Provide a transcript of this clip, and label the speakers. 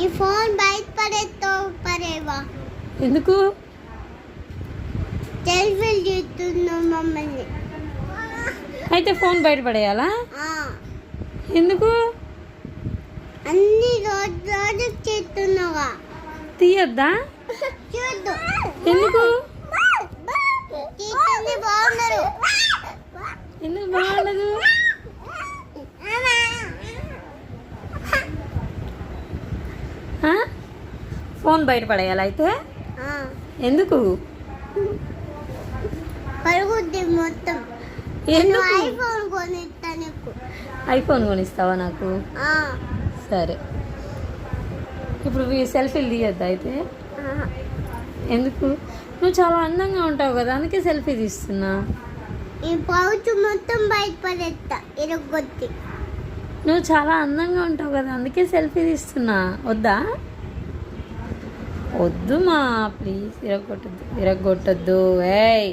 Speaker 1: ఈ ఫోన్ బయట పడేవా
Speaker 2: ఎందుకు?
Speaker 1: సెల్ఫీలు తీస్తున్నావు మమ్మల్ని.
Speaker 2: అయితే ఫోన్ బయట పడేయాలా? ఎందుకు?
Speaker 1: అన్ని రోజు చేస్తున్నావా?
Speaker 2: తీయొద్దా?
Speaker 1: చూద్దు.
Speaker 2: ఎందుకు?
Speaker 1: తీస్తుంది బాగున్నారు.
Speaker 2: ఎందుకు బాగుండదు? ఫోన్ బయట పడేయాలి అయితే? ఎందుకు?
Speaker 1: పరుగుద్ది మొత్తం.
Speaker 2: ఎందుకు?
Speaker 1: ఐఫోన్ కొనిస్తా నీకు.
Speaker 2: ఐఫోన్ కొనిస్తావా నాకు? సరే. ఇప్పుడు సెల్ఫీలు తీయొద్దా అయితే? ఎందుకు? నువ్వు చాలా అందంగా ఉంటావు కదా, అందుకే సెల్ఫీ తీస్తున్నా.
Speaker 1: ఈ పౌచ్ మొత్తం బయట పడేస్తా ఇరగొట్టి.
Speaker 2: నువ్వు చాలా అందంగా ఉంటావు కదా, అందుకే సెల్ఫీ తీస్తున్నా. వద్దా? వద్దు మా, ప్లీజ్ ఇరగొట్టద్దు. ఏయ్